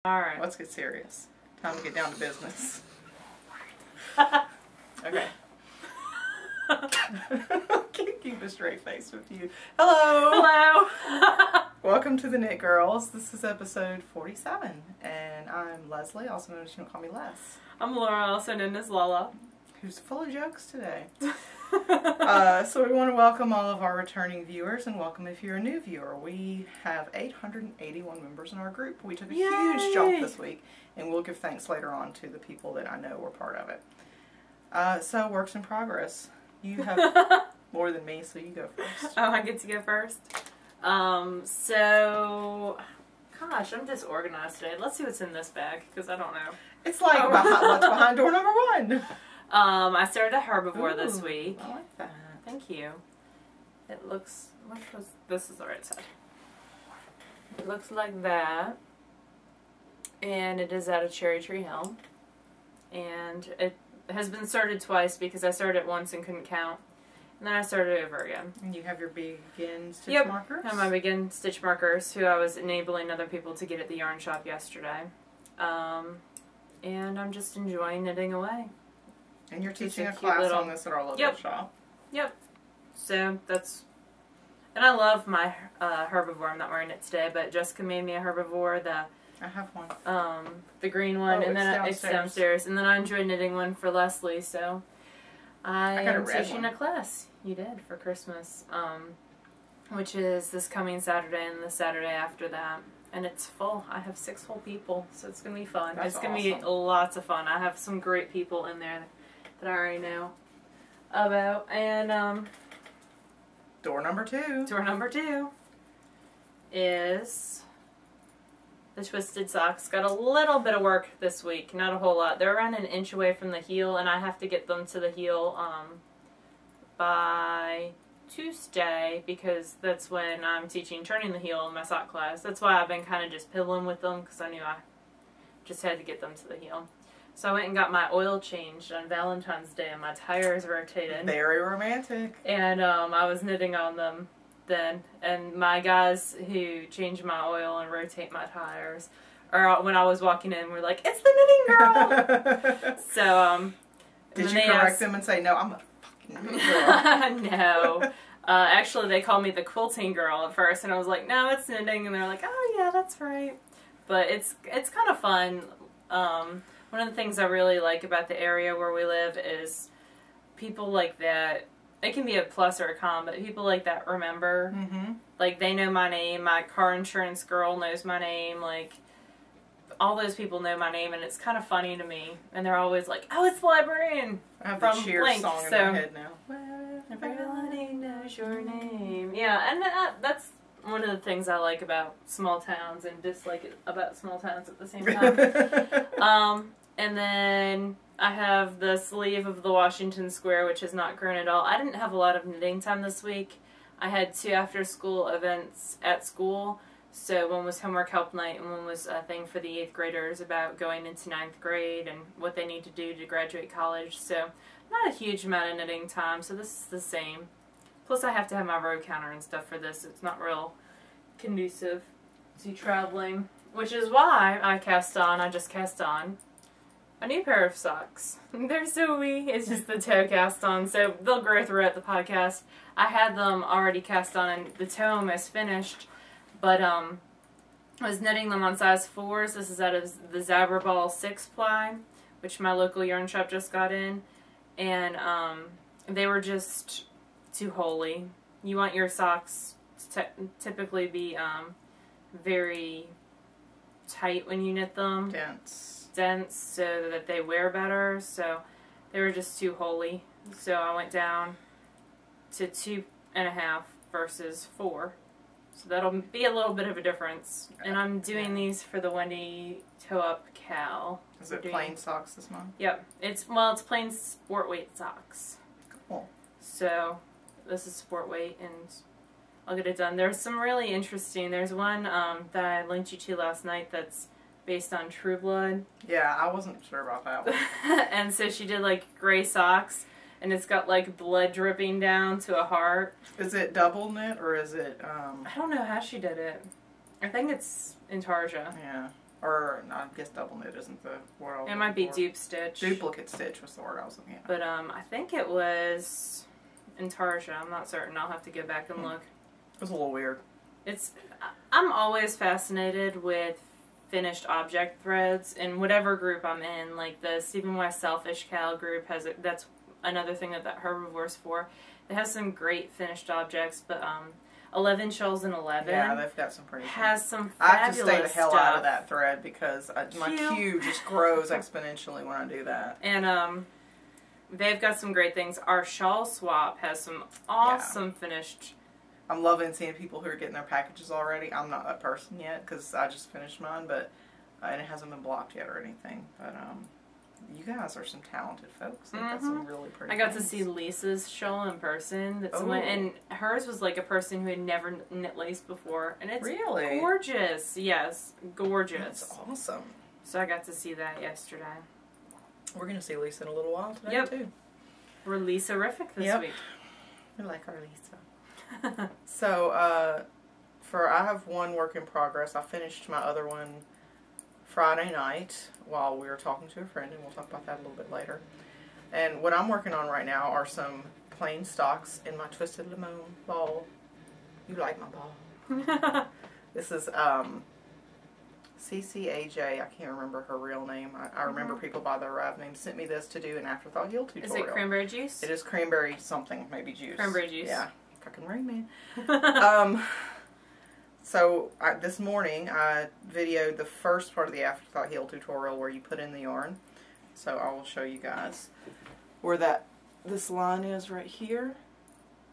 Alright. Let's get serious. Time to get down to business. Okay. Can't keep a straight face with you. Hello! Hello! Welcome to the Knit Girls. This is episode 47. And I'm Leslie, also known as You Don't Call Me Les. I'm Laura, also known as Lala. Who's full of jokes today. So we want to welcome all of our returning viewers and welcome if you're a new viewer. We have 881 members in our group. We took a huge jump this week and we'll give thanks later on to the people that I know were part of it. So works in progress. You have more than me, so you go first. Oh, I get to go first? So, gosh, I'm disorganized today. Let's see what's in this bag, because I don't know. It's like what's behind door number one. I started a herbivore this week. I like that. Thank you. It looks, this is the right side. It looks like that. And it is out of Cherry Tree Hill. And it has been started twice because I started it once and couldn't count. And then I started over again. And you have your begin stitch markers? I have my begin stitch markers, who I was enabling other people to get at the yarn shop yesterday. And I'm just enjoying knitting away. And you're teaching a class on this at our local shop. Yep. So that's, and I love my herbivore. I'm not wearing it today, but Jessica made me a herbivore. I have one. The green one, and then it's downstairs. And then I enjoyed knitting one for Leslie. So I am teaching a class. You did for Christmas, which is this coming Saturday and the Saturday after that. And it's full. I have 6 whole people, so it's going to be fun. That's it's going to be lots of fun. I have some great people in there that I already know about. And door number 2. Door number 2 is the twisted socks. Got a little bit of work this week, not a whole lot. They're around an inch away from the heel, and I have to get them to the heel by Tuesday, because that's when I'm teaching turning the heel in my sock class. That's why I've been kind of just piddling with them, because I knew I just had to get them to the heel. So I went and got my oil changed on Valentine's Day, and my tires rotated. Very romantic. And I was knitting on them then, and my guys who change my oil and rotate my tires, or when I was walking in, were like, "It's the knitting girl." So did you correct them and say, "No, I'm a fucking knitting girl"? No. Actually, they called me the quilting girl at first, and I was like, "No, it's knitting," and they're like, "Oh yeah, that's right." But it's kind of fun. One of the things I really like about the area where we live is people like that. It can be a plus or a con, but people like that remember. Mm-hmm. Like, they know my name. My car insurance girl knows my name. Like, all those people know my name, and it's kind of funny to me. And they're always like, "Oh, it's the librarian." I have from the Cheers Blink, song in my head now. Well, everybody knows your name. Yeah, and that's one of the things I like about small towns and dislike it about small towns at the same time. And then I have the sleeve of the Washington Square, which has not grown at all. I didn't have a lot of knitting time this week. I had 2 after-school events at school. So one was homework help night, and one was a thing for the 8th graders about going into 9th grade and what they need to do to graduate college. So not a huge amount of knitting time, so this is the same. Plus I have to have my row counter and stuff for this. It's not real conducive to traveling, which is why I just cast on a new pair of socks. They're so wee. It's just the toe cast on, so they'll grow throughout the podcast. I had them already cast on and the toe almost finished, but I was knitting them on size 4s. This is out of the Zabra Ball 6-ply, which my local yarn shop just got in, and they were just too holey. You want your socks to typically be very tight when you knit them. Dense, so that they wear better. So they were just too holey. So I went down to 2.5 versus 4. So that'll be a little bit of a difference. And I'm doing these for the Wendy Toe Up Cal. Is it plain socks this month? Yep. It's plain sport weight socks. Cool. So this is sport weight, and I'll get it done. There's some really interesting. There's one that I linked you to last night that's based on True Blood. Yeah, I wasn't sure about that one. And so she did like gray socks, and it's got like blood dripping down to a heart. Is it double knit or is it I don't know how she did it. I think it's intarsia. Yeah. Or, no, I guess double knit isn't the word I was It might be looking for. dupe stitch. Duplicate stitch was the word I was looking at. But I think it was intarsia. I'm not certain. I'll have to go back and look. It was a little weird. I'm always fascinated with finished object threads in whatever group I'm in. Like the Stephen Y. Selfish Cal group that's another thing that Herbivore's for. It has some great finished objects, but 11 Shells and 11. Yeah, they've got some pretty. Has some I have fabulous to stay the hell stuff. out of that thread because my queue just grows exponentially when I do that. And they've got some great things. Our shawl swap has some awesome finished. I'm loving seeing people who are getting their packages already. I'm not that person yet because I just finished mine, but and it hasn't been blocked yet or anything. But you guys are some talented folks. They've got some really pretty. I got things. to see Lisa's shawl in person. And hers was like a person who had never knit lace before, and it's really gorgeous. Yes, gorgeous. That's awesome. So I got to see that yesterday. We're gonna see Lisa in a little while today too. We're Lisa-rific this week. We like our Lisa. So, I have one work in progress. I finished my other one Friday night while we were talking to a friend, and we'll talk about that a little bit later. And what I'm working on right now are some plain stocks in my Twisted Lemon ball. You like my ball. This is CCAJ. I can't remember her real name. I remember people by their rap name sent me this to do an afterthought heel tutorial. Is it cranberry juice? It is cranberry something, maybe juice. Cranberry juice. Yeah. Fucking Rain Man. So this morning I videoed the first part of the afterthought heel tutorial where you put in the yarn. So I will show you guys where this line is right here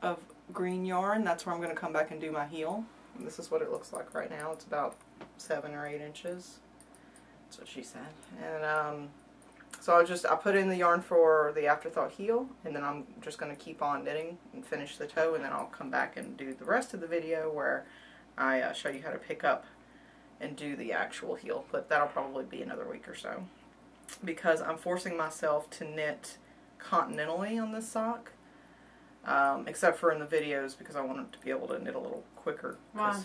of green yarn. That's where I'm going to come back and do my heel. And this is what it looks like right now. It's about 7 or 8 inches. That's what she said. And so I put in the yarn for the afterthought heel, and then I'm just going to keep on knitting and finish the toe, and then I'll come back and do the rest of the video where I show you how to pick up and do the actual heel. But that'll probably be another week or so, because I'm forcing myself to knit continentally on this sock, except for in the videos, because I want it to be able to knit a little quicker. Why?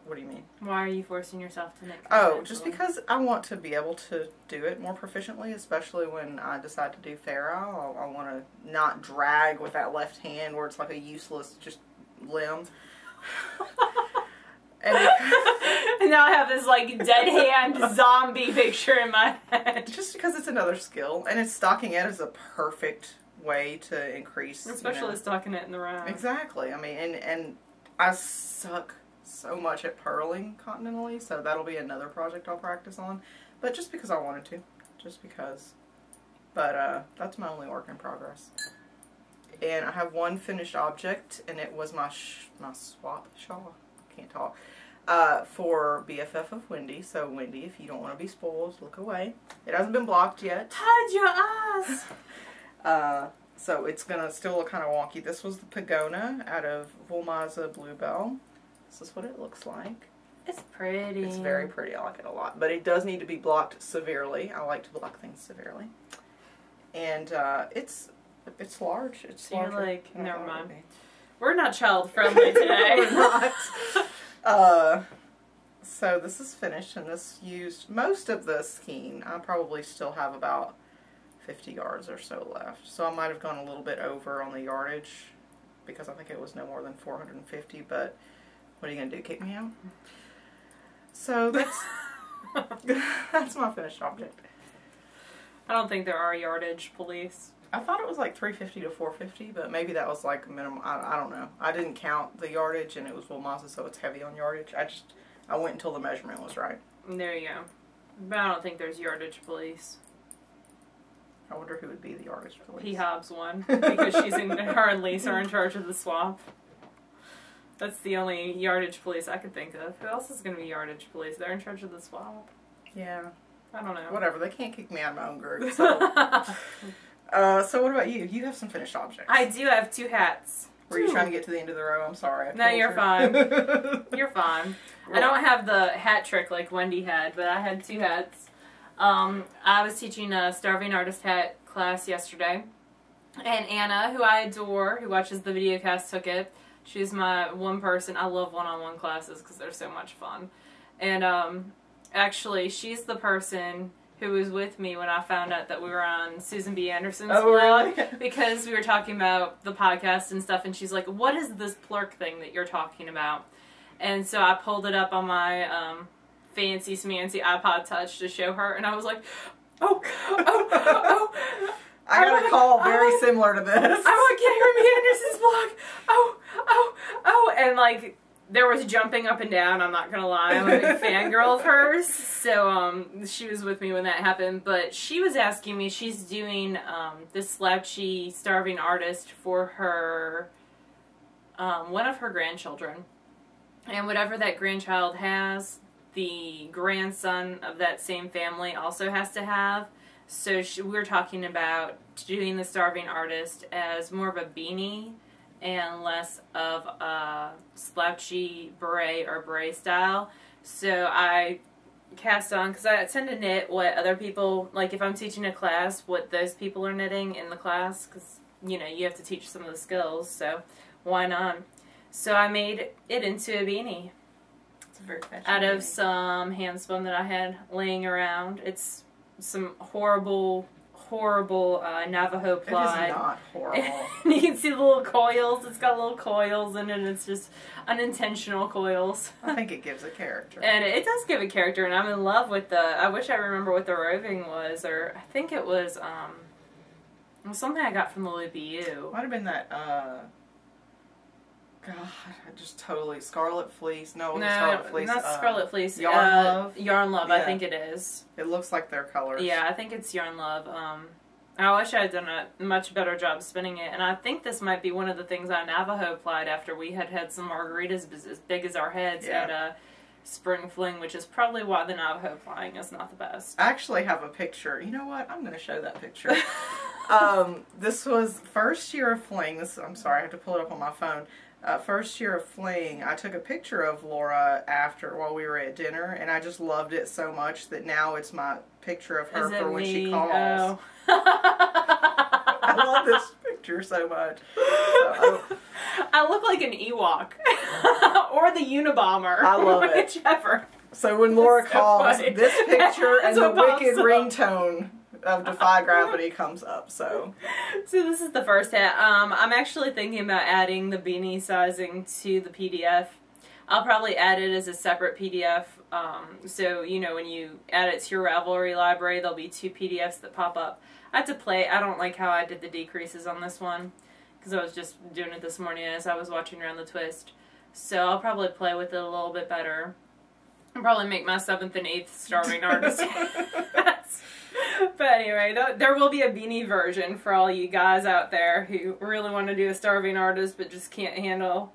What do you mean? Why are you forcing yourself to knit? Oh, just because I want to be able to do it more proficiently, especially when I decide to do fair isle. I want to not drag with that left hand where it's like a useless just limb. and now I have this like dead hand zombie picture in my head. Just because it's another skill, and it's stockinette is a perfect way to increase. Especially stockinette in the round. Exactly. I mean, and I suck so much at purling continentally, so that'll be another project I'll practice on. But just because I wanted to. Just because. But that's my only work in progress. And I have one finished object, and it was my swap shawl. Can't talk. For BFF of Wendy. So Wendy, if you don't want to be spoiled, look away. It hasn't been blocked yet. Hide your eyes! So it's gonna still look kind of wonky. This was the Pagona out of Woolmaza Bluebell. This is what it looks like. It's pretty. It's very pretty. I like it a lot. But it does need to be blocked severely. I like to block things severely. And it's large. It's so larger. You're like, never mind. We're not child friendly today. We're not. So this is finished, and this used most of the skein. I probably still have about 50 yards or so left. So I might have gone a little bit over on the yardage because I think it was no more than 450, but what are you going to do, kick me out? So that's that's my finished object. I don't think there are yardage police. I thought it was like 350 to 450, but maybe that was like minimum. I don't know. I didn't count the yardage, and it was Woolmaza, so it's heavy on yardage. I went until the measurement was right. There you go. But I don't think there's yardage police. I wonder who would be the yardage police. P. Hobbs one, because her and Lisa are in charge of the swap. That's the only yardage police I could think of. Who else is going to be yardage police? They're in charge of the swap. Yeah. I don't know. Whatever. They can't kick me out of my own group. So, so what about you? You have some finished objects. I do have 2 hats. Were you trying to get to the end of the row? I'm sorry. No, you're fine. You're fine. I don't have the hat trick like Wendy had, but I had 2 hats. I was teaching a Starving Artist hat class yesterday, and Anna, who I adore, who watches the video cast, took it. She's my one person. I love one-on-one classes because they're so much fun. And Actually, she's the person who was with me when I found out that we were on Susan B. Anderson's Oh, blog. really? Because we were talking about the podcast and stuff, and she's like, what is this plurk thing that you're talking about? And so I pulled it up on my fancy smancy iPod Touch to show her, and I was like, oh. I got a call very similar to this. I'm on Cameron Anderson's blog. Oh. And like, there was jumping up and down, I'm not gonna lie. I'm a big fangirl of hers. So, she was with me when that happened. But she was asking me, she's doing this slouchy, starving artist for her, one of her grandchildren. And whatever that grandchild has, the grandson of that same family also has to have. So we were talking about doing the starving artist as more of a beanie and less of a slouchy beret or beret style. So I cast on, because I tend to knit what other people, like if I'm teaching a class, what those people are knitting in the class, because, you know, you have to teach some of the skills, so why not? So I made it into a beanie. It's a very fashionable out of beanie. some hand spun that I had laying around. It's some horrible Navajo plaid. It is not horrible. And you can see the little coils. It's got little coils in it. It's just unintentional coils. I think it gives a character. And it does give a character, and I'm in love with the, I wish I remember what the roving was, or I think it was something I got from the WIPU. Might have been that, God, I just totally, Scarlet Fleece. No, Scarlet Fleece. Not Scarlet Fleece. Yarn Love. Yarn Love, Yeah. I think it is. It looks like their colors. Yeah, I think it's Yarn Love. I wish I had done a much better job spinning it, and I think this might be one of the things I Navajo applied after we had some margaritas as big as our heads at Spring Fling, which is probably why the Navajo flying is not the best. I actually have a picture. You know what? I'm going to show that picture. This was first year of Fling. I'm sorry, I have to pull it up on my phone. First year of Fling, I took a picture of Laura while we were at dinner, and I just loved it so much that now it's my picture of her for when she calls. Oh. I love this picture so much. I look like an Ewok. Or the Unabomber. I love it. Whichever. So when Laura so calls, funny. this picture and That's the what wicked pops up. ringtone of Defy Gravity comes up. So this is the first hat. I'm actually thinking about adding the beanie sizing to the PDF. I'll probably add it as a separate PDF. So, you know, when you add it to your Ravelry library, there'll be 2 PDFs that pop up. I have to play. I don't like how I did the decreases on this one, because I was just doing it this morning as I was watching Around the Twist. So I'll probably play with it a little bit better. I'll probably make my 7th and 8th starving artist. But anyway, there will be a beanie version for all you guys out there who really want to do a starving artist but just can't handle.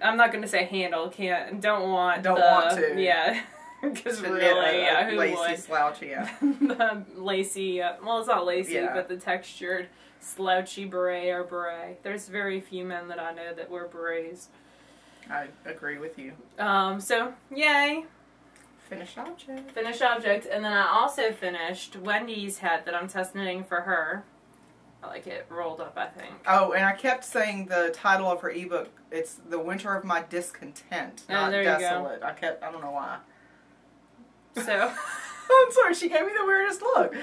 I'm not going to say handle, don't want to. Yeah. Because really, who lacy, would? slouchy, The lacy, well, it's not lacy, Yeah. but the textured slouchy beret or beret. There's very few men that I know that wear berets. I agree with you. So, yay. Finished object. Finished object. And then I also finished Wendy's hat that I'm test knitting for her. I like it rolled up, I think. Oh, and I kept saying the title of her ebook, it's The Winter of My Discontent, not there you go. Desolate. I don't know why. So, I'm sorry, she gave me the weirdest look.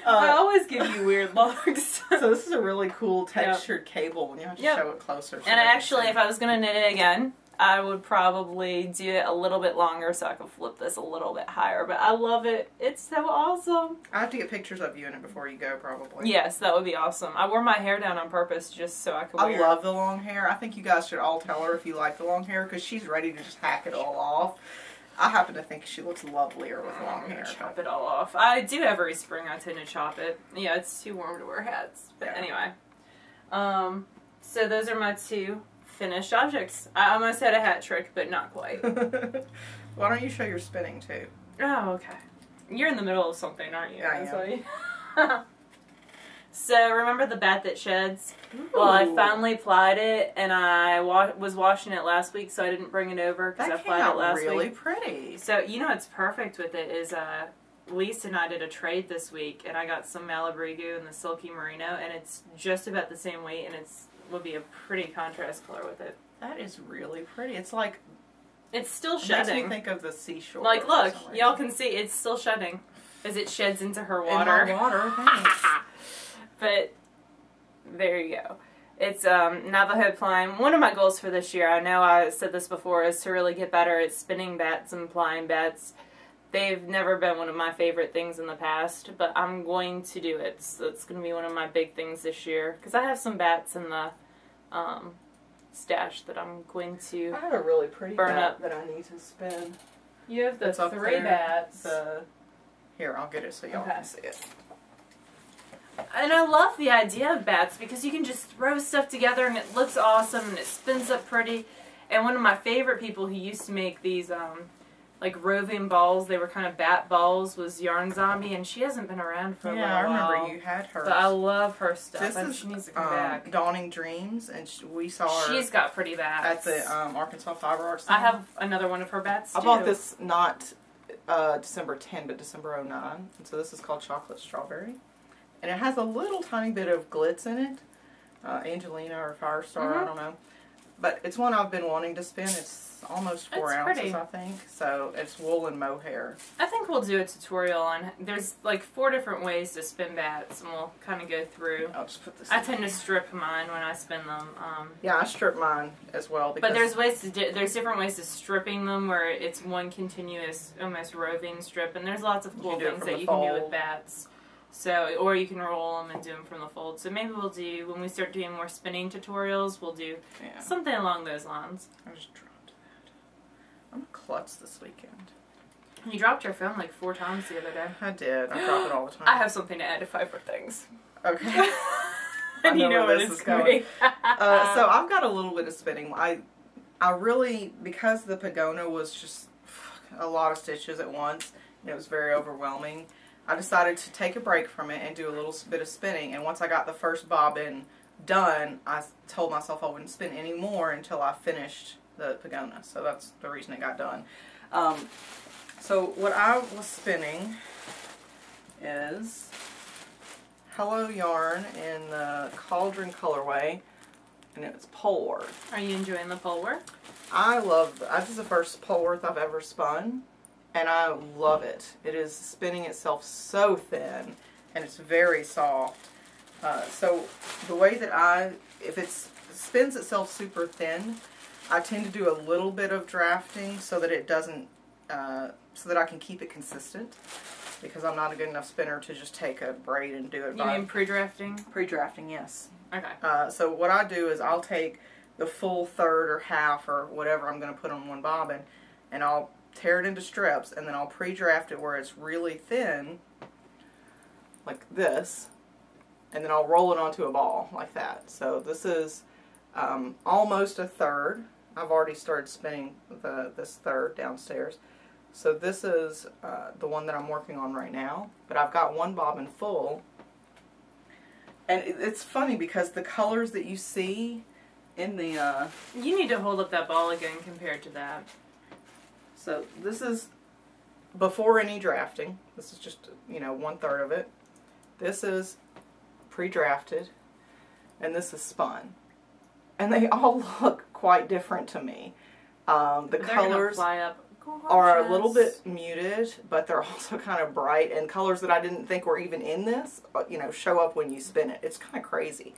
I always give you weird looks. So this is a really cool textured cable, and you have to show it closer. So And they can actually, see. if I was going to knit it again, I would probably do it a little bit longer so I could flip this a little bit higher. But I love it. It's so awesome. I have to get pictures of you in it before you go, probably. Yes, that would be awesome. I wore my hair down on purpose just so I could wear I love the long hair. I think you guys should all tell her if you like the long hair, because she's ready to just hack it all off. I happen to think she looks lovelier with long hair. Chop it all off. I do every spring. I tend to chop it. Yeah, it's too warm to wear hats. But anyway. So those are my 2 finished objects. I almost had a hat trick, but not quite. Why don't you show your spinning too? Oh, okay. You're in the middle of something, aren't you? Yeah, I am. So, remember the bat that sheds? Ooh. Well, I finally plied it, and I was washing it last week, so I didn't bring it over because I That came plied it out last really week. pretty. So, you know what's perfect with it is Lisa and I did a trade this week, and I got some Malabrigo and the Silky Merino, and it's just about the same weight, and would be a pretty contrast color with it. That is really pretty. It's like It's still It shedding. makes me think of the seashore. Like, look, y'all can see it's still shedding as it sheds into her water. In my water, thanks. But there you go. It's Navajo plying. One of my goals for this year, I know I said this before, is to really get better at spinning bats and plying bats. They've never been one of my favorite things in the past, but I'm going to do it. So it's going to be one of my big things this year. Because I have some bats in the stash that I'm going to I have a really pretty burn bat up. that I need to spin. You have the It's up 3 there. bats. Here, I'll get it so y'all can see it. And I love the idea of bats because you can just throw stuff together and it looks awesome and it spins up pretty. And one of my favorite people who used to make these like roving balls, they were kind of bat balls, was Yarn Zombie, and she hasn't been around for a little while. Yeah, I remember you had her. But I love her stuff. This is she needs to come back. Dawning Dreams, and we saw her. She's got pretty bats. At the Arkansas Fiber Arts. I have another one of her bats too. I bought this not December 10, but December 09, and so this is called Chocolate Strawberry. And it has a little tiny bit of glitz in it. Angelina or Firestar, I don't know. But it's one I've been wanting to spin. It's almost 4 ounces, pretty. I think. So it's wool and mohair. I think we'll do a tutorial on, there's like 4 different ways to spin bats, and we'll kind of go through. I'll just put this I tend to strip mine when I spin them. Yeah, I strip mine as well. Because But there's ways to there's different ways to stripping them where it's one continuous, almost roving strip, and there's lots of cool things that you can do with bats. So, or you can roll them and do them from the fold. So maybe we'll do, when we start doing more spinning tutorials, we'll do something along those lines. I just dropped that. I'm a klutz this weekend. You dropped your phone like 4 times the other day. I did. I drop it all the time. I have something to add if I for things. Okay. And you know where what this it's is going. So I've got a little bit of spinning. I really, because the Pagona was just a lot of stitches at once, and it was very overwhelming, I decided to take a break from it and do a little bit of spinning. And once I got the first bobbin done, I told myself I wouldn't spin any more until I finished the Pagona. So that's the reason it got done. So what I was spinning is Hello Yarn in the Cauldron colorway, and it's Polework. Are you enjoying the Polework? I love this is the first Polework I've ever spun, and I love it. It is spinning itself so thin, and it's very soft. So the way that if it spins itself super thin, I tend to do a little bit of drafting so that it doesn't, so that I can keep it consistent. Because I'm not a good enough spinner to just take a braid and do it. You mean pre-drafting? Pre-drafting, yes. Okay. So what I do is I'll take the full third or half or whatever I'm going to put on one bobbin, and I'll tear it into strips, and then I'll pre-draft it where it's really thin, like this, and then I'll roll it onto a ball like that. So this is almost a third. I've already started spinning this third downstairs. So this is the one that I'm working on right now, but I've got one bobbin full. And it's funny because the colors that you see in the... You need to hold up that ball again compared to that. So this is before any drafting. This is just, 1/3 of it. This is pre-drafted, and this is spun. And they all look quite different to me. The colors are a little bit muted, but they're also kind of bright, and colors that I didn't think were even in this, show up when you spin it. It's kind of crazy.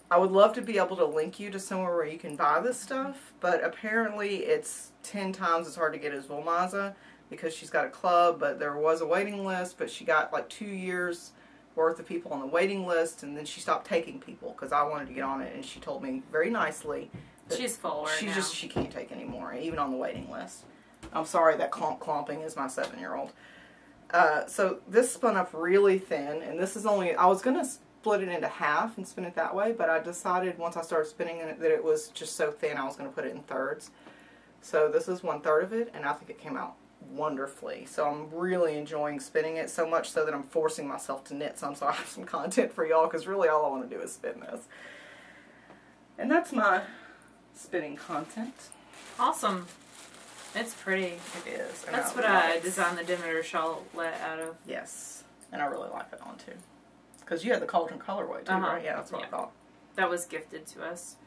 I would love to be able to link you to somewhere where you can buy this stuff, but apparently it's 10 times as hard to get as Volmaza because she's got a club, but there was a waiting list, but she got like 2 years worth of people on the waiting list, and then she stopped taking people because I wanted to get on it, and she told me very nicely that she's full right now. She can't take anymore, even on the waiting list. I'm sorry, that clomping is my 7-year-old. So this spun up really thin, and this is only, I was going to split it into half and spin it that way, but I decided once I started spinning it that it was just so thin I was going to put it in thirds. So this is 1/3 of it, and I think it came out wonderfully. So I'm really enjoying spinning it, so much so that I'm forcing myself to knit some, so I have some content for y'all, because really all I want to do is spin this. And that's my spinning content. Awesome. It's pretty. It is. That's what I designed the Demeter shawlette out of. Yes. And I really like that on too. Because you had the Cauldron colorway too, right? Yeah, that's what I thought. That was gifted to us.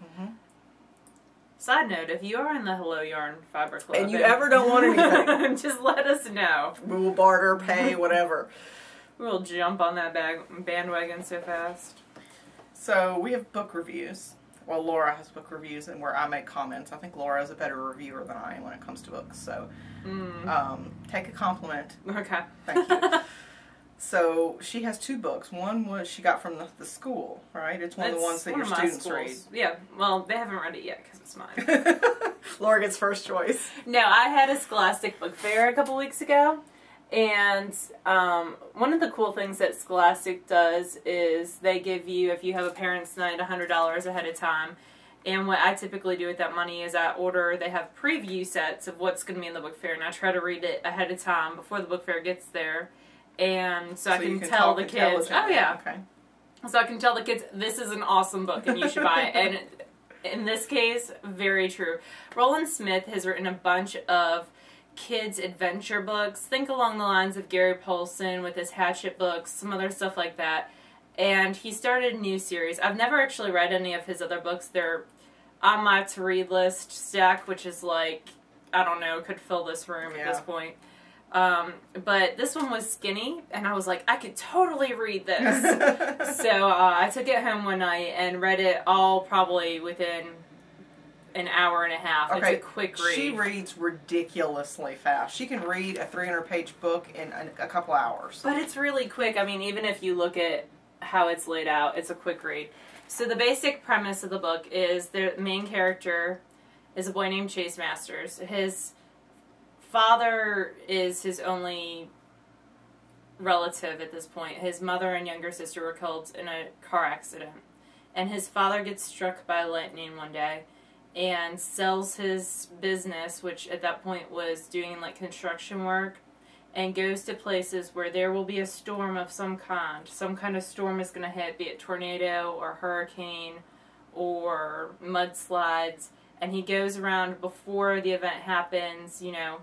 Side note, if you are in the Hello Yarn Fiber Club and you ever don't want anything, just let us know. We will barter, pay, whatever. We'll jump on that bandwagon so fast. So we have book reviews. Well, Laura has book reviews, and where I make comments. I think Laura is a better reviewer than I am when it comes to books. So take a compliment. Okay. Thank you. So she has 2 books. One was she got from the school, right? It's one of the ones that your students read. Yeah. Well, they haven't read it yet because it's mine. Laura gets first choice. No, I had a Scholastic book fair a couple weeks ago. And one of the cool things that Scholastic does is they give you, if you have a parent's night, $100 ahead of time. And what I typically do with that money is they have preview sets of what's going to be in the book fair. And I try to read it ahead of time before the book fair gets there. And so I can tell the kids, oh yeah. Okay. So I can tell the kids, this is an awesome book and you should buy it. And in this case, very true. Roland Smith has written a bunch of kids' adventure books. Think along the lines of Gary Paulson with his Hatchet books, some other stuff like that. And he started a new series. I've never actually read any of his other books. They're on my to-read list stack, which is like, I don't know, could fill this room at this point. But this one was skinny, and I was like, I could totally read this. So I took it home one night and read it all probably within an hour and a half. Okay. It's a quick read. She reads ridiculously fast. She can read a 300-page book in a couple hours. But it's really quick. I mean, even if you look at how it's laid out, it's a quick read. So the basic premise of the book is the main character is a boy named Chase Masters. His father is his only relative at this point. His mother and younger sister were killed in a car accident. And his father gets struck by lightning one day and sells his business, which at that point was doing like construction work, and goes to places where there will be a storm of some kind. Some kind of storm is going to hit, be it tornado or hurricane or mudslides. And he goes around before the event happens, you know,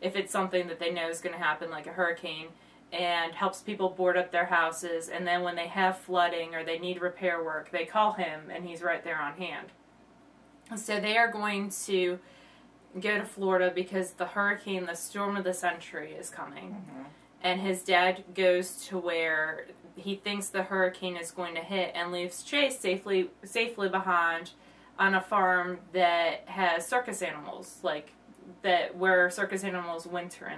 if it's something that they know is going to happen, like a hurricane, and helps people board up their houses. And then when they have flooding or they need repair work, they call him, and he's right there on hand. So they are going to go to Florida because the hurricane, the storm of the century, is coming. Mm-hmm. And his dad goes to where he thinks the hurricane is going to hit and leaves Chase safely behind on a farm that has circus animals, like that where circus animals winter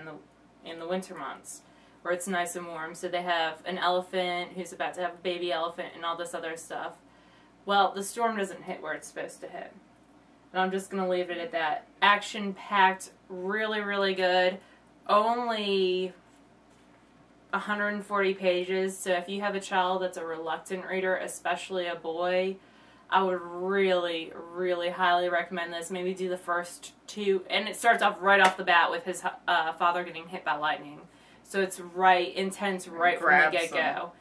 in the winter months, where it's nice and warm. So they have an elephant who's about to have a baby elephant and all this other stuff. Well, the storm doesn't hit where it's supposed to hit. And I'm just going to leave it at that. Action-packed, really, really good. Only 140 pages, so if you have a child that's a reluctant reader, especially a boy, I would really, really highly recommend this. Maybe do the first 2, and it starts off right off the bat with his father getting hit by lightning. So it's intense right from the get-go.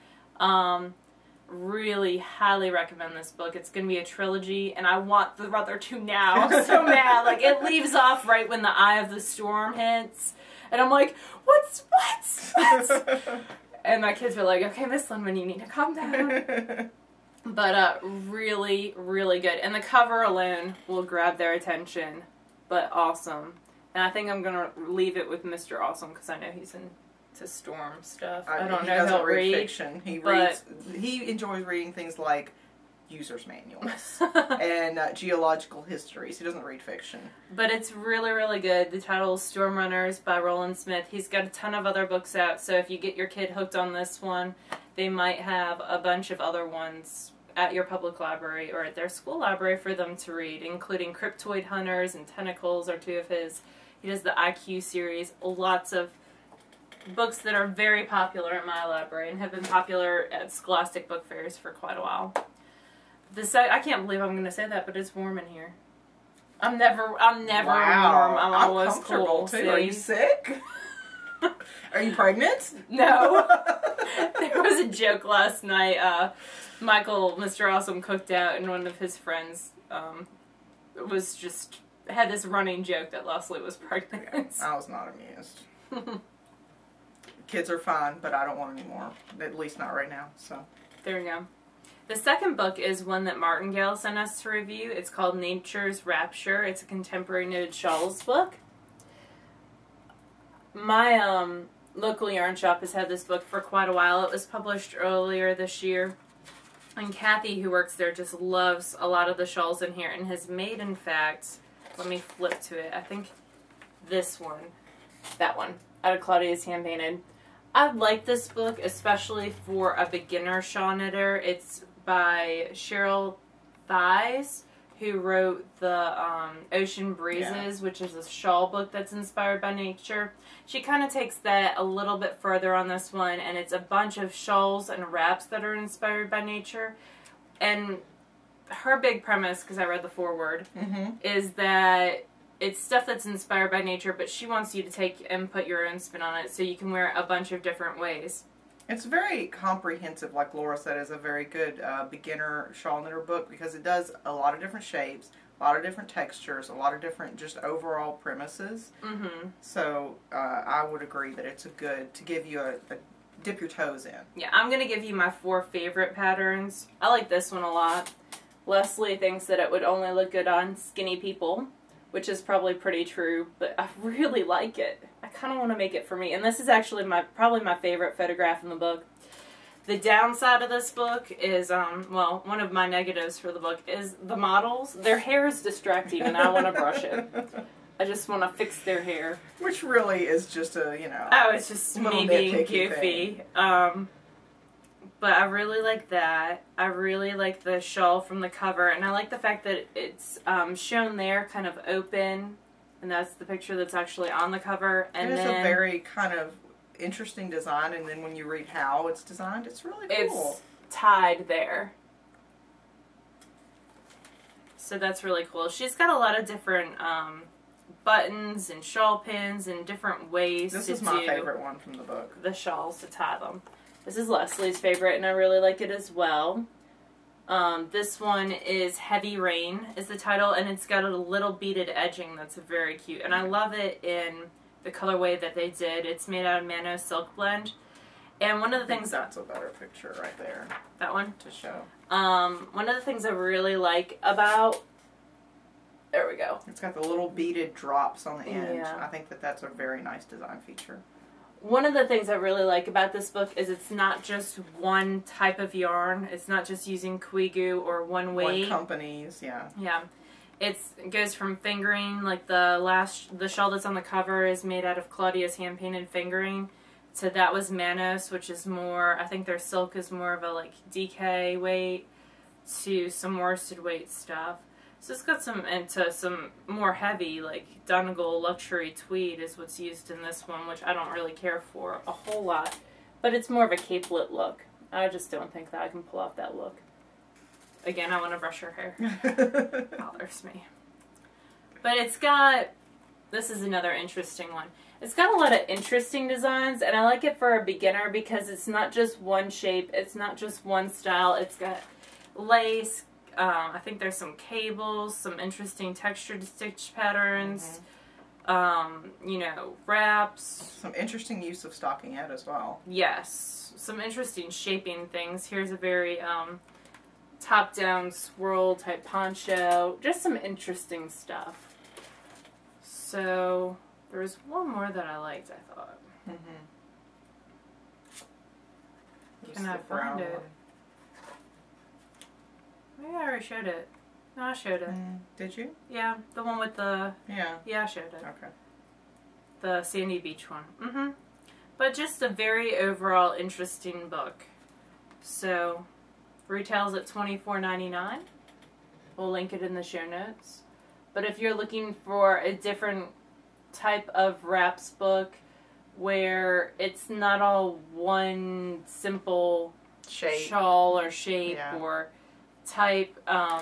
Really highly recommend this book. It's going to be a trilogy, and I want the other 2 now. I'm so mad. Like, it leaves off right when the eye of the storm hits, and I'm like, what? And my kids were like, okay, Miss Lindman, you need to calm down. But really, really good. And the cover alone will grab their attention, but awesome. And I think I'm going to leave it with Mr. Awesome, because I know he's into storm stuff. I don't know how to read fiction. He enjoys reading things like user's manuals and geological histories. He doesn't read fiction. But it's really, really good. The title is Storm Runners by Roland Smith. He's got a ton of other books out, so if you get your kid hooked on this one, they might have a bunch of other ones at your public library or at their school library for them to read, including Cryptoid Hunters and Tentacles are 2 of his. He does the IQ series. Lots of books that are very popular at my library and have been popular at Scholastic book fairs for quite a while. I can't believe I'm going to say that, but it's warm in here. I'm never warm. I'm always cool. Too. Are you sick? Are you pregnant? No. There was a joke last night. Michael, Mr. Awesome, cooked out, and one of his friends had this running joke that Leslie was pregnant. Yeah, I was not amused. Kids are fine, but I don't want any more. At least not right now. So there you go. The second book is one that Martingale sent us to review. It's called Nature's Rapture. It's a contemporary knitted shawls book. My local yarn shop has had this book for quite a while. It was published earlier this year. And Kathy, who works there, just loves a lot of the shawls in here and has made, in fact, let me flip to it, I think this one, that one, out of Claudia's Hand Painted. I like this book, especially for a beginner shawl knitter. It's by Cheryl Thies, who wrote the Ocean Breezes, which is a shawl book that's inspired by nature. She kind of takes that a little bit further on this one, and it's a bunch of shawls and wraps that are inspired by nature. And her big premise, because I read the foreword, is that it's stuff that's inspired by nature, but she wants you to take and put your own spin on it so you can wear it a bunch of different ways. It's very comprehensive, like Laura said, is a very good beginner shawl knitter book because it does a lot of different shapes, a lot of different textures, a lot of different just overall premises. So I would agree that it's a good to give you a dip your toes in. Yeah, I'm going to give you my 4 favorite patterns. I like this one a lot. Leslie thinks that it would only look good on skinny people, which is probably pretty true, but I really like it. I kind of want to make it for me. And this is actually probably my favorite photograph in the book. The downside of this book is, well, one of my negatives for the book is the models. Their hair is distracting and I want to brush it. I just want to fix their hair. Which really is just a, you know, oh, it's just me being goofy. But I really like that. I really like the shawl from the cover, and I like the fact that it's shown there kind of open, and that's the picture that's actually on the cover. And it is a very kind of interesting design, and then when you read how it's designed, it's really cool. It's tied there. So that's really cool. She's got a lot of different buttons and shawl pins and different ways This to is my favorite one from the book. The shawls to tie them. This is Leslie's favorite, and I really like it as well. This one is Heavy Rain is the title, and it's got a little beaded edging that's very cute. And I love it in the colorway that they did. It's made out of Mano Silk Blend. And one of the things... That's a better picture right there. That one? To show. One of the things I really like about... There we go. It's got the little beaded drops on the end. Yeah. I think that that's a very nice design feature. One of the things I really like about this book is it's not just one type of yarn. It's not just using Quigu or one weight. One companies, yeah. Yeah. It goes from fingering, like the shawl that's on the cover is made out of Claudia's hand-painted fingering, to that was Manos, which is more, I think their silk is more of a like DK weight, to some worsted weight stuff. So it's got some into some more heavy, like Donegal luxury tweed is what's used in this one, which I don't really care for a whole lot. But it's more of a capelet look. I just don't think that I can pull off that look. Again, I want to brush her hair. Bothers me. But it's got, this is another interesting one. It's got a lot of interesting designs, and I like it for a beginner because it's not just one shape, it's not just one style. It's got lace, I think there's some cables, some interesting textured stitch patterns, you know, wraps. Some interesting use of stockinette as well. Yes, some interesting shaping things. Here's a very top-down swirl type poncho. Just some interesting stuff. So, there was one more that I liked, I thought. Can I find it? Maybe I already showed it. No, I showed it. Did you? Yeah, the one with the... Yeah. Yeah, I showed it. Okay. The Sandy Beach one. But just a very overall interesting book. So, retails at $24.99. We'll link it in the show notes. But if you're looking for a different type of wraps book where it's not all one simple Shape. shawl or shape or type, I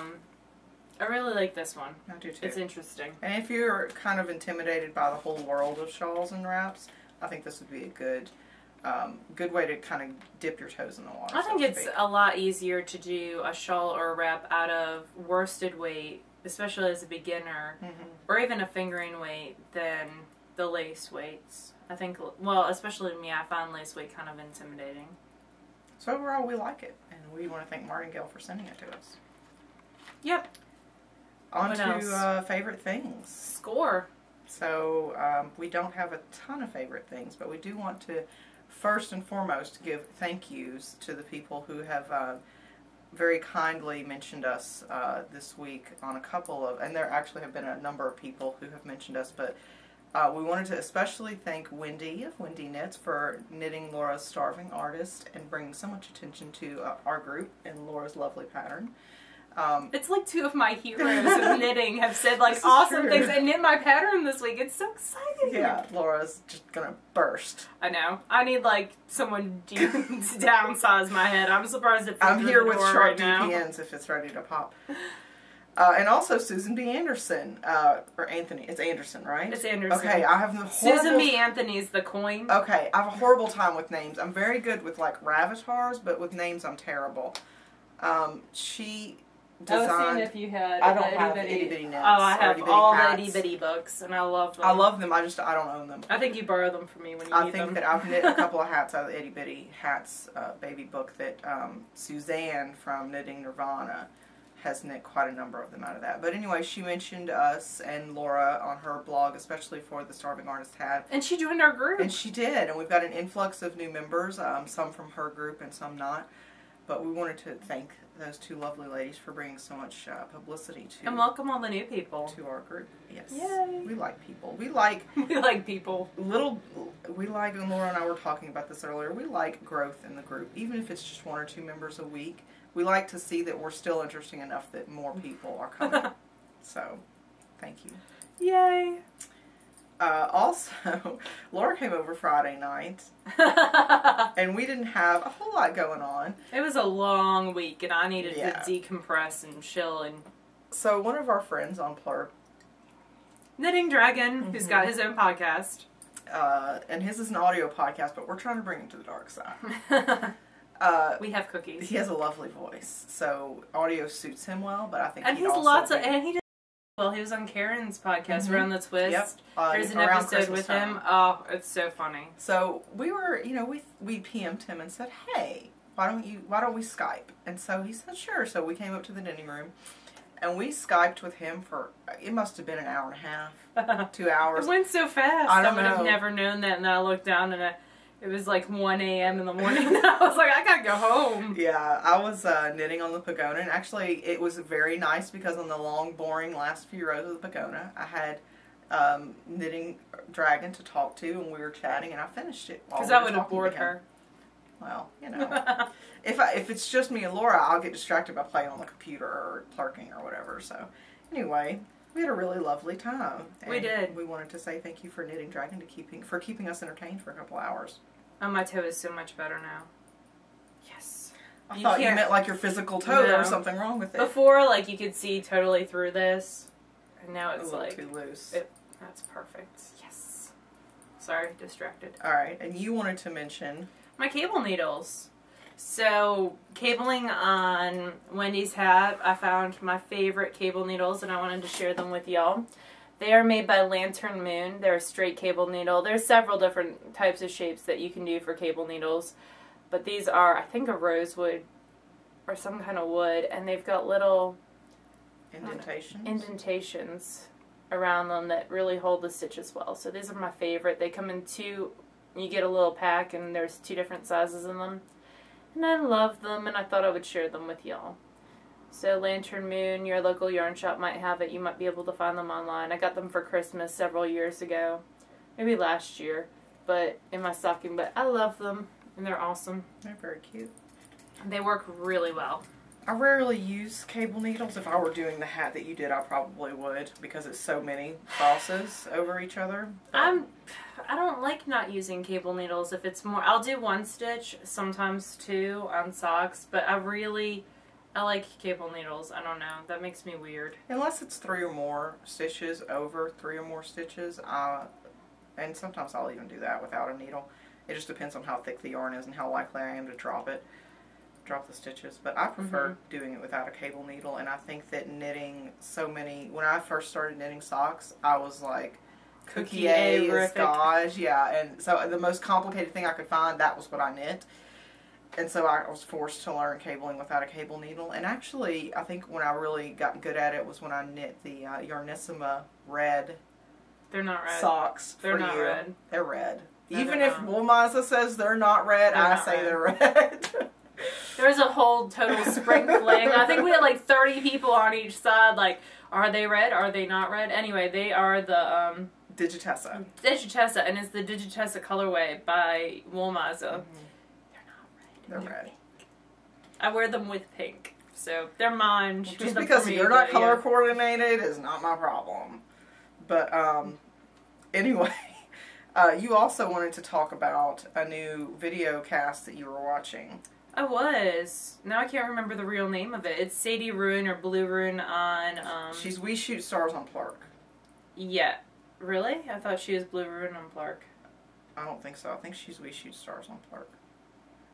really like this one. I do too. It's interesting. And if you're kind of intimidated by the whole world of shawls and wraps, I think this would be a good good way to kind of dip your toes in the water. I think it's a lot easier to do a shawl or a wrap out of worsted weight, especially as a beginner, or even a fingering weight, than the lace weights. I think, well, especially me, I find lace weight kind of intimidating. So overall, we like it, and we want to thank Martingale for sending it to us. Yep. On to favorite things. Score. So we don't have a ton of favorite things, but we do want to first and foremost give thank yous to the people who have very kindly mentioned us this week on a couple of, and there actually have been a number of people who have mentioned us, but we wanted to especially thank Wendy of Wendy Knits for knitting Laura's Starving Artist and bringing so much attention to our group and Laura's lovely pattern. It's like two of my heroes of knitting have said like awesome things and knit my pattern this week. It's so exciting. Yeah, Laura's just gonna burst. I know. I need like someone to downsize my head. I'm surprised it. I'm here with sharp right DPNs if it's ready to pop. And also Susan B. Anderson, or Anthony. It's Anderson, right? It's Anderson. Okay, I have the horrible... Susan B. Anthony's the coin. Okay, I have a horrible time with names. I'm very good with like Ravatars, but with names I'm terrible. She designed... I was seeing if you had... I don't have Itty Bitty Knits. Oh, I have all hats. the Itty Bitty books, and I love them. I love them, I don't own them. I think you borrow them from me when you need them. I think that I've knit a couple of hats out of the Itty Bitty Hats baby book that Suzanne from Knitting Nirvana has knit quite a number of them out of that. But anyway, she mentioned us and Laura on her blog, especially for the Starving Artist hat. And she joined our group. And she did. And we've got an influx of new members, some from her group and some not. But we wanted to thank those two lovely ladies for bringing so much publicity to... And welcome all the new people. To our group. Yes. Yay. We like people. We like... we like people. We like, and Laura and I were talking about this earlier, we like growth in the group. Even if it's just 1 or 2 members a week. We like to see that we're still interesting enough that more people are coming. So, thank you. Yay. Also, Laura came over Friday night, and we didn't have a whole lot going on. It was a long week, and I needed to decompress and chill. And so one of our friends on Plur, Knitting Dragon, who's got his own podcast. and his is an audio podcast, but we're trying to bring him to the dark side. We have cookies. He has a lovely voice, so audio suits him well. But I think and he did well. He was on Karen's podcast, Around the Twist. Yep. There's an episode with him. Oh, it's so funny. So we were, we PM'd him and said, hey, why don't we Skype? And so he said, sure. So we came up to the knitting room, and we Skyped with him for, it must have been an hour and a half, 2 hours. It went so fast. I would have never known that, and then I looked down and it was like 1 a.m. in the morning. I was like, I gotta go home. Yeah, I was knitting on the Pagona, and actually it was very nice because on the long, boring last few rows of the Pagona, I had Knitting Dragon to talk to, and we were chatting, and I finished it. Because I would have bored her. Well, if it's just me and Laura, I'll get distracted by playing on the computer or clerking or whatever. So, anyway, we had a really lovely time. We did. We wanted to say thank you for Knitting Dragon for keeping us entertained for a couple hours. Oh, my toe is so much better now. Yes. I thought you meant like your physical toe. No. There was something wrong with it. Before, like, you could see totally through this. And now it's like... too loose. That's perfect. Yes. Sorry, distracted. Alright, and you wanted to mention... my cable needles. So, cabling on Wendy's hat, I found my favorite cable needles, and I wanted to share them with y'all. They are made by Lantern Moon. They're a straight cable needle. There's several different types of shapes that you can do for cable needles. But these are, I think, a rosewood or some kind of wood. And they've got little indentations around them that really hold the stitches well. So these are my favorite. They come in two, you get a little pack, and there's 2 different sizes in them. And I love them, and I thought I would share them with y'all. So Lantern Moon, your local yarn shop might have it. You might be able to find them online. I got them for Christmas several years ago. Maybe last year. But in my stocking. But I love them. And they're awesome. They're very cute. They work really well. I rarely use cable needles. If I were doing the hat that you did, I probably would. Because it's so many crosses over each other. I don't like not using cable needles. If it's more... I'll do 1 stitch. Sometimes 2 on socks. But I like cable needles. I don't know. That makes me weird. Unless it's 3 or more stitches over 3 or more stitches. And sometimes I'll even do that without a needle. It just depends on how thick the yarn is and how likely I am to drop the stitches. But I prefer doing it without a cable needle. And I think that knitting when I first started knitting socks, I was like, cookie A is gauze. Yeah. And so the most complicated thing I could find, that was what I knit. And so I was forced to learn cabling without a cable needle. And actually, I think when I really got good at it was when I knit the Yarnissima red. They're not red. Socks. They're not red. They're red. No, Even if Woolmaza says they're not red, I say they're red. There was a whole total sprinkling. I think we had like 30 people on each side. Like, are they red? Are they not red? Anyway, they are the Digitessa. Digitessa, and it's the Digitessa colorway by Woolmaza. They're red. I wear them with pink, so they're mine. Just because you're not color coordinated is not my problem. But anyway, you also wanted to talk about a new video cast that you were watching. I was. Now I can't remember the real name of it. It's Sadie Ruin or Blue Ruin on... She's We Shoot Stars on Plurk. Yeah. Really? I thought she was Blue Ruin on Plurk. I don't think so. I think she's We Shoot Stars on Plurk.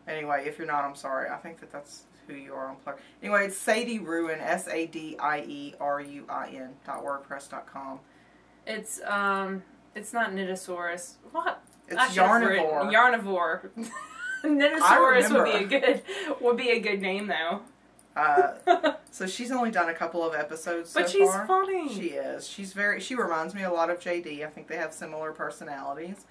Anyway, if you're not, I'm sorry. I think that's who you are on Plurk. Anyway, it's Sadie Ruin, SADIERUIN .wordpress.com. It's not Knitosaurus. What? It's Yarnivore. Yarnivore. Knitosaurus would be a good name though. So she's only done a couple of episodes so far. But she's funny. She is. She reminds me a lot of JD. I think they have similar personalities.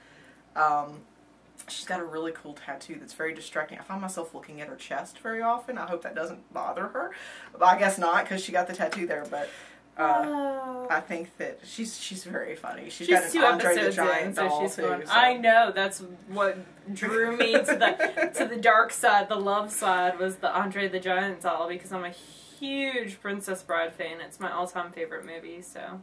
She's got a really cool tattoo that's very distracting. I find myself looking at her chest very often. I hope that doesn't bother her. But I guess not, because she got the tattoo there. But I think that she's very funny. She's got an Andre the Giant doll too. So. I know, that's what drew me to the dark side, the love side, was the Andre the Giant doll, because I'm a huge Princess Bride fan. It's my all-time favorite movie, so...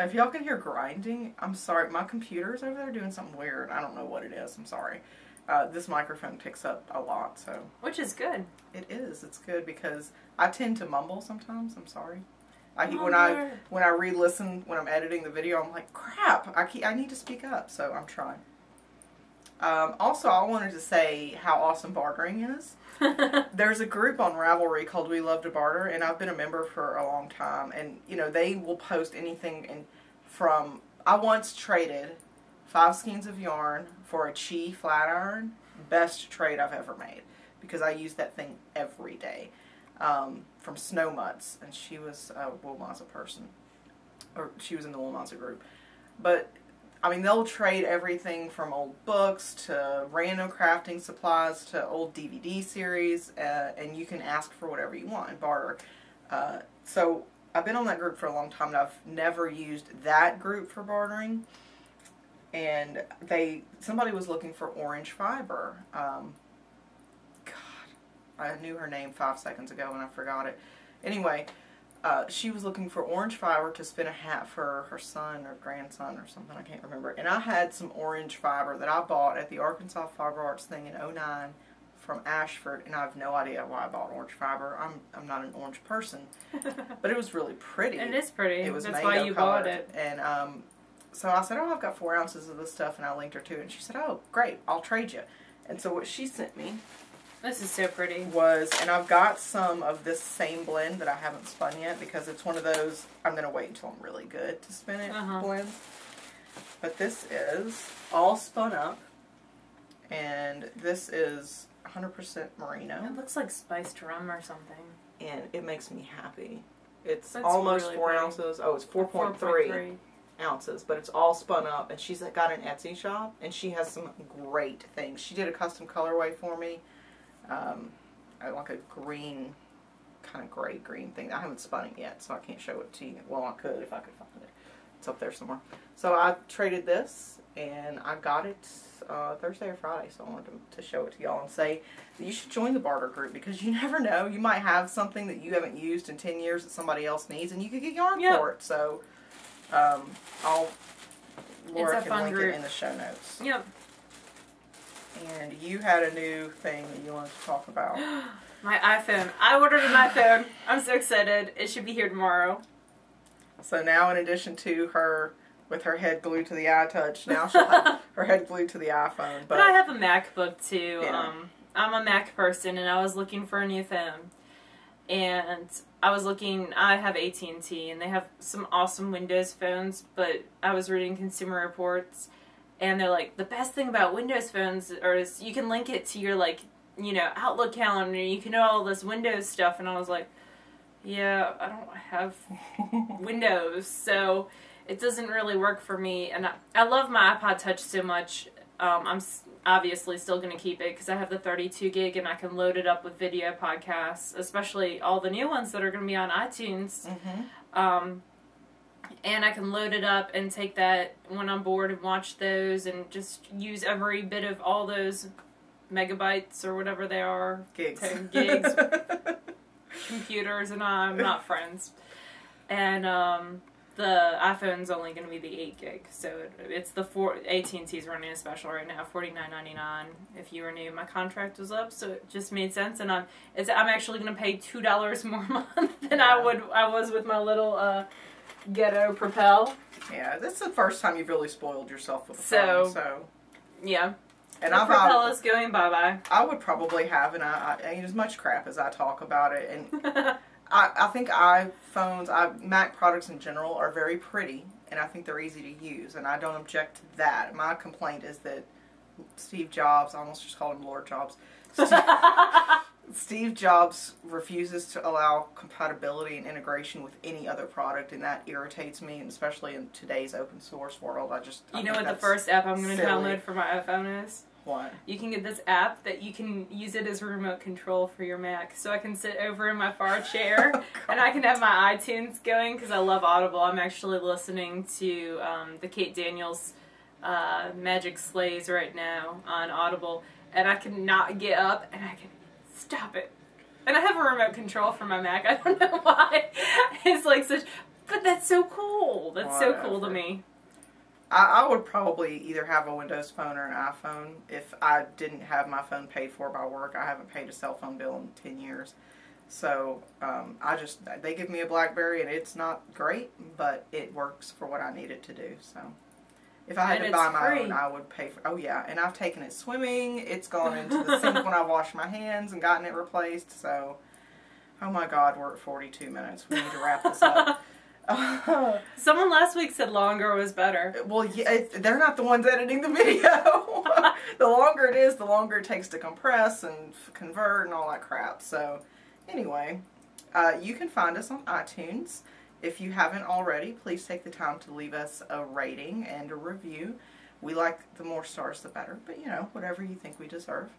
If y'all can hear grinding, I'm sorry. My computer's over there doing something weird. I don't know what it is. I'm sorry. This microphone picks up a lot, so... Which is good. It is. It's good because I tend to mumble sometimes. I'm sorry. When I re-listen, when I'm editing the video, I'm like, crap, I need to speak up, so I'm trying. Also, I wanted to say how awesome bartering is. There's a group on Ravelry called We Love to Barter, and I've been a member for a long time. And, you know, they will post anything from... I once traded 5 skeins of yarn for a Chi flat iron. Best trade I've ever made. Because I use that thing every day. From Snow Mutts, and she was a Woolmaza person. Or she was in the Woolmaza group. But... I mean, they'll trade everything from old books to random crafting supplies to old DVD series, and you can ask for whatever you want and barter. So I've been on that group for a long time, and I've never used that group for bartering. And somebody was looking for orange fiber. God, I knew her name 5 seconds ago and I forgot it. Anyway. She was looking for orange fiber to spin a hat for her son or grandson or something, I can't remember. And I had some orange fiber that I bought at the Arkansas Fiber Arts thing in '09 from Ashford, and I have no idea why I bought orange fiber. I'm not an orange person, but it was really pretty. It is pretty. It was That's why you bought it. And so I said, oh, I've got 4 ounces of this stuff, and I linked her to it. And she said, oh, great, I'll trade you. And so what she sent me... This is so pretty. And I've got some of this same blend that I haven't spun yet because it's one of those, I'm going to wait until I'm really good to spin it blends. But this is all spun up, and this is 100% merino. It looks like spiced rum or something. And it makes me happy. It's almost really 4 ounces. Oh, it's 4.3 ounces, but it's all spun up, and she's got an Etsy shop, and she has some great things. She did a custom colorway for me. Like a green, kind of gray green thing. I haven't spun it yet, so I can't show it to you. Well, I could if I could find it. It's up there somewhere. So I traded this, and I got it Thursday or Friday, so I wanted to show it to y'all and say that you should join the barter group because you never know. You might have something that you haven't used in 10 years that somebody else needs, and you could get yarn for it. So Laura can link it in the show notes. Yep. And you had a new thing that you wanted to talk about. My iPhone. I ordered an iPhone. I'm so excited. It should be here tomorrow. So now, in addition to her with her head glued to the iTouch, now she'll have her head glued to the iPhone. But I have a MacBook too. Yeah. I'm a Mac person, and I was looking for a new phone. And I was looking. I have AT&T, and they have some awesome Windows phones. But I was reading Consumer Reports. And they're like, the best thing about Windows phones is you can link it to your, like, you know, Outlook calendar, you can do all this Windows stuff, and I was like, yeah, I don't have Windows, so it doesn't really work for me. And I love my iPod Touch so much. I'm obviously still going to keep it because I have the 32 gig and I can load it up with video podcasts, especially all the new ones that are going to be on iTunes. And I can load it up and take that when I'm bored and watch those and just use every bit of all those megabytes or whatever they are. Gigs. Computers and I'm not friends. And the iPhone's only going to be the 8 gig, so it's the AT&T's running a special right now, $49.99 if you renew. My contract was up, so it just made sense, and I'm actually going to pay $2 more a month than I was with my little ghetto Propel. Yeah, this is the first time you've really spoiled yourself with a phone, so yeah. And the Propel is going bye-bye. I would probably have, and I eat as much crap as I talk about it, and I think iPhones, Mac products in general are very pretty, and I think they're easy to use, and I don't object to that. My complaint is that Steve Jobs, I almost just called him Lord Jobs, Steve Jobs refuses to allow compatibility and integration with any other product, and that irritates me, and especially in today's open source world. You know what the first app I'm going to download for my iPhone is? What? You can get this app that you can use it as a remote control for your Mac. So I can sit over in my far chair and I can have my iTunes going because I love Audible. I'm actually listening to the Kate Daniels Magic Sleighs right now on Audible. And I can not get up and I can stop it. And I have a remote control for my Mac. I don't know why. It's like such... But that's so cool. That's so cool to me. I would probably either have a Windows phone or an iPhone if I didn't have my phone paid for by work. I haven't paid a cell phone bill in 10 years. So they give me a BlackBerry and it's not great, but it works for what I need it to do. So if I had to buy my own, I would pay for, oh yeah, and I've taken it swimming. It's gone into the sink when I wash my hands and gotten it replaced. So, oh my God, we're at 42 minutes. We need to wrap this up. Someone last week said longer was better. Well, yeah, they're not the ones editing the video. The longer it is, the longer it takes to compress and convert and all that crap. So, anyway, you can find us on iTunes. If you haven't already, please take the time to leave us a rating and a review. We like the more stars, the better. But, you know, whatever you think we deserve.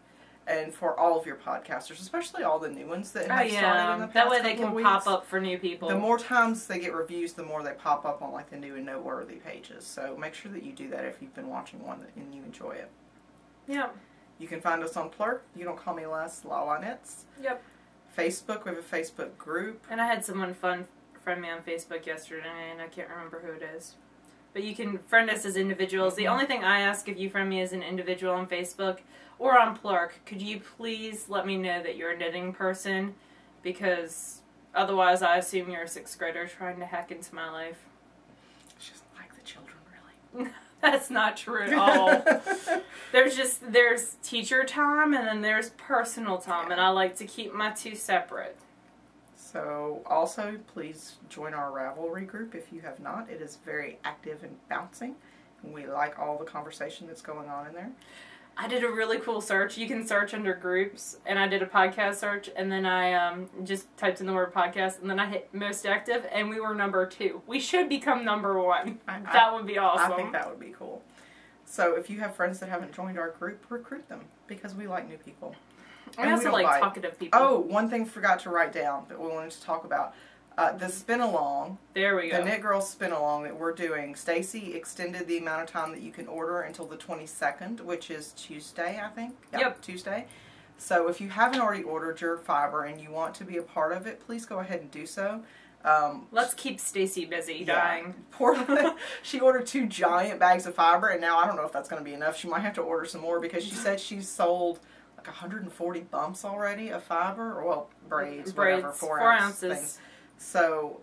And for all of your podcasters, especially all the new ones that have started in the past that way they couple can of weeks, pop up for new people. The more times they get reviews, the more they pop up on like the new and noteworthy pages. So make sure that you do that if you've been watching one and you enjoy it. Yeah. You can find us on Plurk. You Don't Call Me Les, Lala Knits. Yep. Facebook, we have a Facebook group. And I had someone friend me on Facebook yesterday, and I can't remember who it is. But you can friend us as individuals. The only thing I ask if you friend me as an individual on Facebook or on Plurk, could you please let me know that you're a knitting person? Because otherwise I assume you're a 6th grader trying to hack into my life. She doesn't like the children, really. That's not true at all. There's teacher time and then there's personal time, and I like to keep my two separate. So, also, please join our Ravelry group if you have not. It is very active and bouncing. We like all the conversation that's going on in there. I did a really cool search. You can search under groups, and I did a podcast search, and then I just typed in the word podcast, and then I hit most active, and we were number 2. We should become number 1. That would be awesome. I think that would be cool. So, if you have friends that haven't joined our group, recruit them, because we like new people. I also like talkative people. Oh, one thing I forgot to write down that we wanted to talk about. The spin-along. There we go. The Knit Girls spin-along that we're doing. Stacy extended the amount of time that you can order until the 22nd, which is Tuesday, I think. Yep. Tuesday. So if you haven't already ordered your fiber and you want to be a part of it, please go ahead and do so. Let's keep Stacy busy dying. She ordered 2 giant bags of fiber, and now I don't know if that's going to be enough. She might have to order some more because she said she's sold like 140 bumps already of fiber, or well, braids, whatever, 4 ounces. Things. So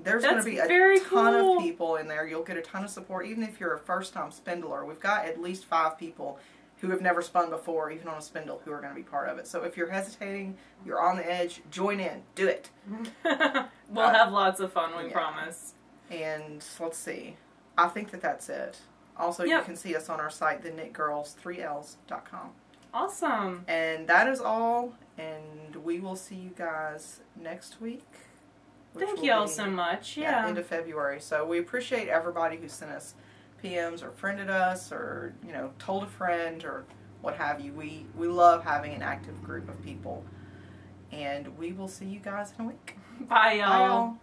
there's going to be a ton of people in there. You'll get a ton of support, even if you're a first-time spindler. We've got at least 5 people who have never spun before, even on a spindle, who are going to be part of it. So if you're hesitating, you're on the edge, join in. Do it. We'll have lots of fun, we promise. And let's see. I think that's it. Also, you can see us on our site, TheKnitGirlls3ls.com. Awesome. And that is all. And we will see you guys next week. Thank you all so much. Yeah. End of February. So we appreciate everybody who sent us PMs or friended us or, told a friend or what have you. We love having an active group of people. And we will see you guys in a week. Bye, y'all. Bye, y'all.